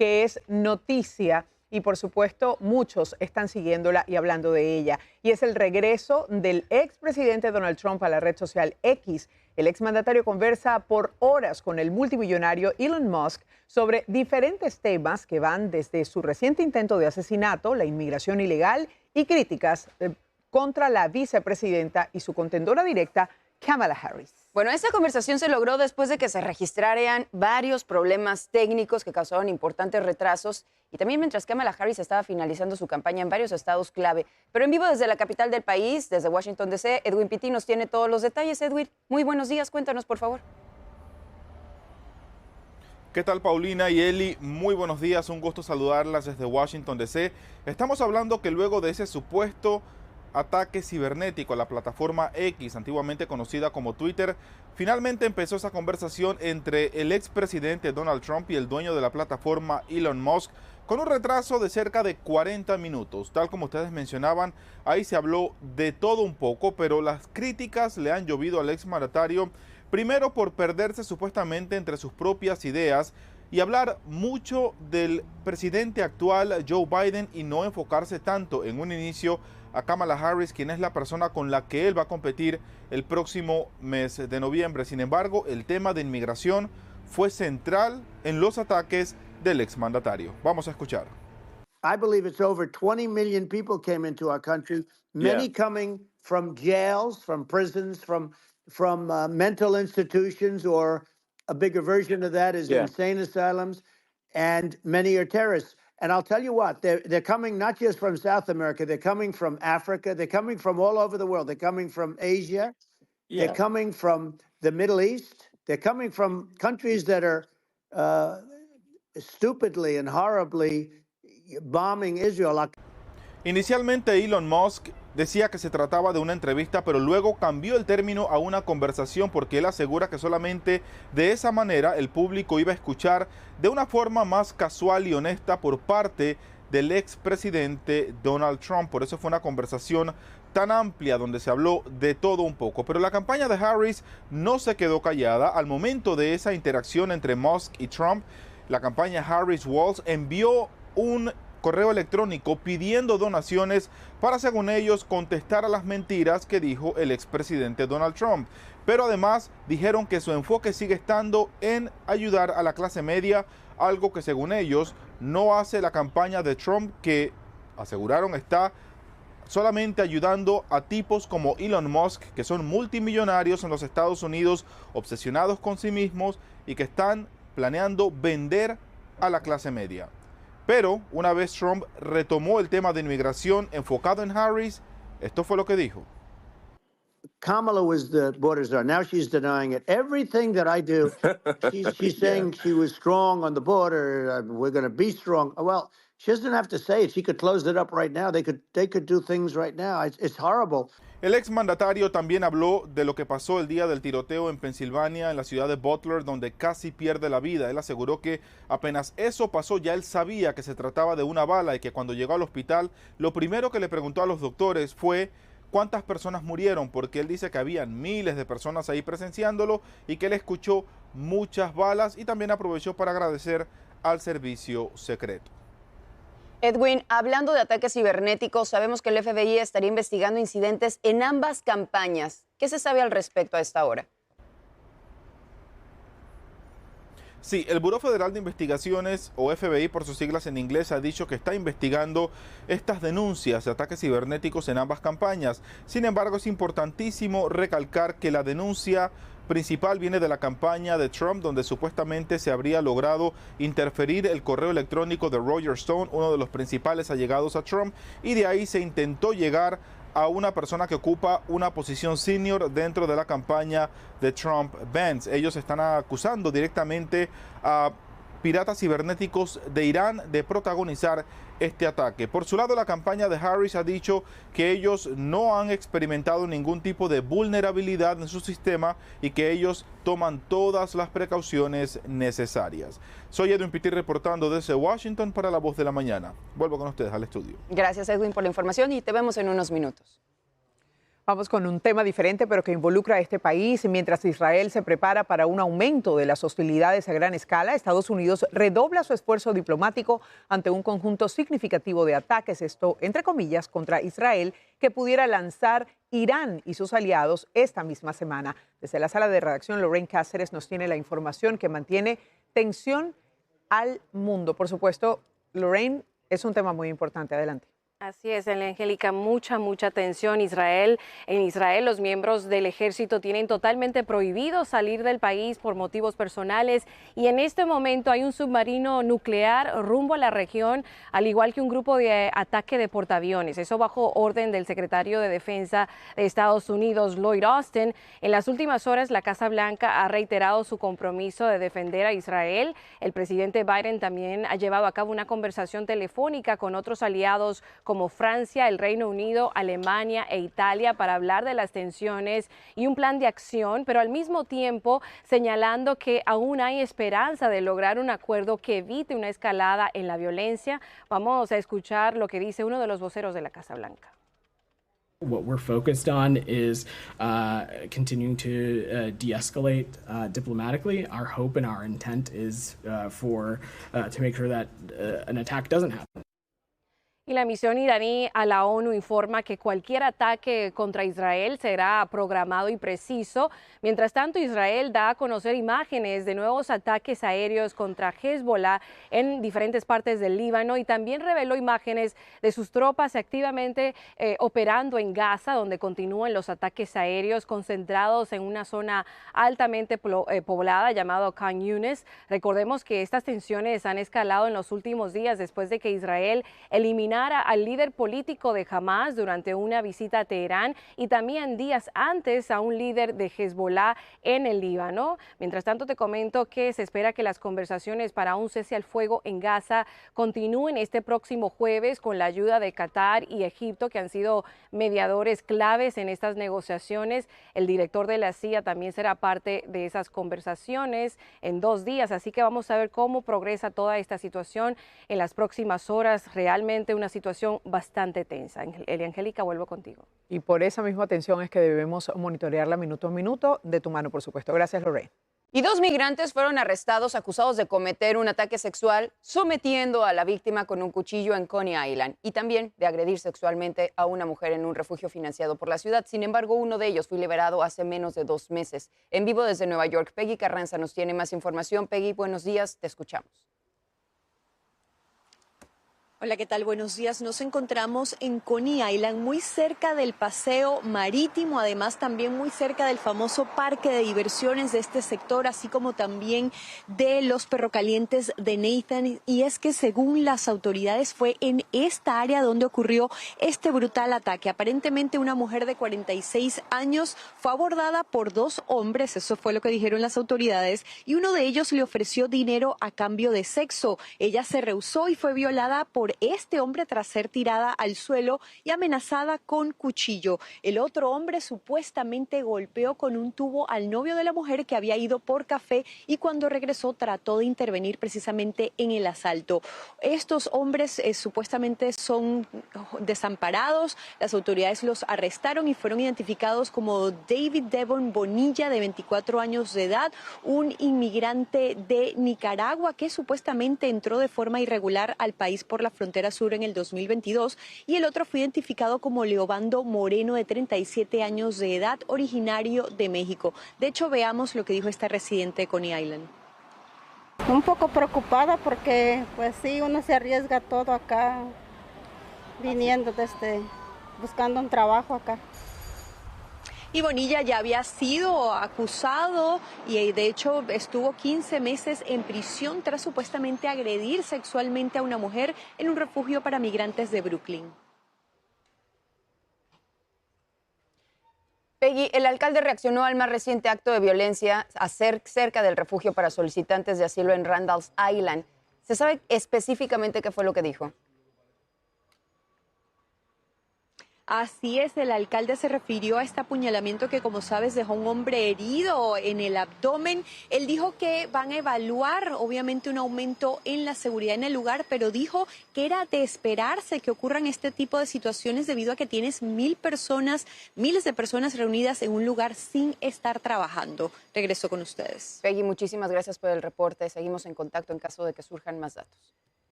que es noticia y por supuesto muchos están siguiéndola y hablando de ella. Y es el regreso del expresidente Donald Trump a la red social X. El exmandatario conversa por horas con el multimillonario Elon Musk sobre diferentes temas que van desde su reciente intento de asesinato, la inmigración ilegal y críticas contra la vicepresidenta y su contendora directa, Kamala Harris. Bueno, esta conversación se logró después de que se registraran varios problemas técnicos que causaron importantes retrasos y también mientras Kamala Harris estaba finalizando su campaña en varios estados clave. Pero en vivo desde la capital del país, desde Washington, D.C., Edwin Pitti nos tiene todos los detalles. Edwin, muy buenos días, cuéntanos por favor. ¿Qué tal, Paulina y Eli? Muy buenos días, un gusto saludarlas desde Washington, D.C. Estamos hablando que luego de ese supuesto ataque cibernético a la plataforma X, antiguamente conocida como Twitter, finalmente empezó esa conversación entre el expresidente Donald Trump y el dueño de la plataforma Elon Musk, con un retraso de cerca de 40 minutos. Tal como ustedes mencionaban, ahí se habló de todo un poco, pero las críticas le han llovido al exmandatario, primero por perderse supuestamente entre sus propias ideas y hablar mucho del presidente actual Joe Biden y no enfocarse tanto en un inicio a Kamala Harris, quien es la persona con la que él va a competir el próximo mes de noviembre. Sin embargo, el tema de inmigración fue central en los ataques del exmandatario. Vamos a escuchar. I believe it's over 20 million people came into our country, many coming from jails, from prisons, from mental institutions, or a bigger version of that is insane asylums, and many are terrorists. And I'll tell you what, they're coming not just from South America, they're coming from Africa, they're coming from all over the world. They're coming from Asia, they're coming from the Middle East, they're coming from countries that are stupidly and horribly bombing Israel. Inicialmente Elon Musk decía que se trataba de una entrevista, pero luego cambió el término a una conversación porque él asegura que solamente de esa manera el público iba a escuchar de una forma más casual y honesta por parte del expresidente Donald Trump. Por eso fue una conversación tan amplia donde se habló de todo un poco. Pero la campaña de Harris no se quedó callada. Al momento de esa interacción entre Musk y Trump, la campaña Harris-Walz envió un correo electrónico pidiendo donaciones para, según ellos, contestar a las mentiras que dijo el expresidente Donald Trump. Pero además dijeron que su enfoque sigue estando en ayudar a la clase media, algo que según ellos no hace la campaña de Trump, que aseguraron está solamente ayudando a tipos como Elon Musk, que son multimillonarios en los Estados Unidos, obsesionados con sí mismos y que están planeando vender a la clase media. Pero una vez Trump retomó el tema de inmigración enfocado en Harris, esto fue lo que dijo. Kamala was the border czar. Now she's denying it. Everything that I do, she's saying she was strong on the border. We're going to be strong. Well, she doesn't have to say it. She could close it up right now. They could do things right now. It's horrible. El exmandatario también habló de lo que pasó el día del tiroteo en Pensilvania, en la ciudad de Butler, donde casi pierde la vida. Él aseguró que apenas eso pasó, ya él sabía que se trataba de una bala y que cuando llegó al hospital, lo primero que le preguntó a los doctores fue cuántas personas murieron, porque él dice que habían miles de personas ahí presenciándolo y que él escuchó muchas balas, y también aprovechó para agradecer al servicio secreto. Edwin, hablando de ataques cibernéticos, sabemos que el FBI estaría investigando incidentes en ambas campañas. ¿Qué se sabe al respecto a esta hora? Sí, el Buró Federal de Investigaciones, o FBI por sus siglas en inglés, ha dicho que está investigando estas denuncias de ataques cibernéticos en ambas campañas. Sin embargo, es importantísimo recalcar que la denuncia principal viene de la campaña de Trump, donde supuestamente se habría logrado interferir el correo electrónico de Roger Stone, uno de los principales allegados a Trump, y de ahí se intentó llegar a una persona que ocupa una posición senior dentro de la campaña de Trump-Vance. Ellos están acusando directamente a piratas cibernéticos de Irán de protagonizar este ataque. Por su lado, la campaña de Harris ha dicho que ellos no han experimentado ningún tipo de vulnerabilidad en su sistema y que ellos toman todas las precauciones necesarias. Soy Edwin Pitti reportando desde Washington para La Voz de la Mañana. Vuelvo con ustedes al estudio. Gracias, Edwin, por la información y te vemos en unos minutos. Vamos con un tema diferente, pero que involucra a este país. Mientras Israel se prepara para un aumento de las hostilidades a gran escala, Estados Unidos redobla su esfuerzo diplomático ante un conjunto significativo de ataques, esto entre comillas, contra Israel, que pudiera lanzar Irán y sus aliados esta misma semana. Desde la sala de redacción, Lorraine Cáceres nos tiene la información que mantiene tensión al mundo. Por supuesto, Lorraine, es un tema muy importante. Adelante. Así es, Angélica, mucha tensión. En Israel, los miembros del ejército tienen totalmente prohibido salir del país por motivos personales y en este momento hay un submarino nuclear rumbo a la región, al igual que un grupo de ataque de portaaviones. Eso bajo orden del secretario de Defensa de Estados Unidos, Lloyd Austin. En las últimas horas, la Casa Blanca ha reiterado su compromiso de defender a Israel. El presidente Biden también ha llevado a cabo una conversación telefónica con otros aliados como Francia, el Reino Unido, Alemania e Italia para hablar de las tensiones y un plan de acción, pero al mismo tiempo señalando que aún hay esperanza de lograr un acuerdo que evite una escalada en la violencia. Vamos a escuchar lo que dice uno de los voceros de la Casa Blanca. What we're focused on is continuing to de-escalate diplomatically. Our hope and our intent is to make sure that an attack doesn't happen. Y la misión iraní a la ONU informa que cualquier ataque contra Israel será programado y preciso. Mientras tanto, Israel da a conocer imágenes de nuevos ataques aéreos contra Hezbollah en diferentes partes del Líbano y también reveló imágenes de sus tropas activamente operando en Gaza, donde continúan los ataques aéreos concentrados en una zona altamente poblada llamada Khan Yunis. Recordemos que estas tensiones han escalado en los últimos días después de que Israel eliminara al líder político de Hamas durante una visita a Teherán y también días antes a un líder de Hezbollah en el Líbano. Mientras tanto, te comento que se espera que las conversaciones para un cese al fuego en Gaza continúen este próximo jueves con la ayuda de Qatar y Egipto, que han sido mediadores claves en estas negociaciones. El director de la CIA también será parte de esas conversaciones en 2 días, así que vamos a ver cómo progresa toda esta situación en las próximas horas. Realmente una situación bastante tensa. Angélica, vuelvo contigo. Y por esa misma tensión es que debemos monitorearla minuto a minuto, de tu mano, por supuesto. Gracias, Lorraine. Y 2 migrantes fueron arrestados acusados de cometer un ataque sexual sometiendo a la víctima con un cuchillo en Coney Island y también de agredir sexualmente a una mujer en un refugio financiado por la ciudad. Sin embargo, uno de ellos fue liberado hace menos de 2 meses. En vivo desde Nueva York, Peggy Carranza nos tiene más información. Peggy, buenos días, te escuchamos. Hola, ¿qué tal? Buenos días. Nos encontramos en Coney Island, muy cerca del paseo marítimo, además también muy cerca del famoso parque de diversiones de este sector, así como también de los perrocalientes de Nathan. Y es que según las autoridades fue en esta área donde ocurrió este brutal ataque. Aparentemente una mujer de 46 años fue abordada por 2 hombres, eso fue lo que dijeron las autoridades, y uno de ellos le ofreció dinero a cambio de sexo. Ella se rehusó y fue violada por este hombre tras ser tirada al suelo y amenazada con cuchillo. El otro hombre supuestamente golpeó con un tubo al novio de la mujer que había ido por café y cuando regresó trató de intervenir precisamente en el asalto. Estos hombres supuestamente son desamparados. Las autoridades los arrestaron y fueron identificados como David Devon Bonilla, de 24 años de edad, un inmigrante de Nicaragua que supuestamente entró de forma irregular al país por la frontera sur en el 2022, y el otro fue identificado como Leobando Moreno, de 37 años de edad, originario de México. De hecho, veamos lo que dijo esta residente de Coney Island. Un poco preocupada porque, pues sí, uno se arriesga todo acá, viniendo buscando un trabajo acá. Y Bonilla ya había sido acusado y de hecho estuvo 15 meses en prisión tras supuestamente agredir sexualmente a una mujer en un refugio para migrantes de Brooklyn. Peggy, el alcalde reaccionó al más reciente acto de violencia cerca del refugio para solicitantes de asilo en Randall's Island. ¿Se sabe específicamente qué fue lo que dijo? Así es, el alcalde se refirió a este apuñalamiento que, como sabes, dejó a un hombre herido en el abdomen. Él dijo que van a evaluar, obviamente, un aumento en la seguridad en el lugar, pero dijo que era de esperarse que ocurran este tipo de situaciones debido a que tienes miles de personas reunidas en un lugar sin estar trabajando. Regreso con ustedes. Peggy, muchísimas gracias por el reporte. Seguimos en contacto en caso de que surjan más datos.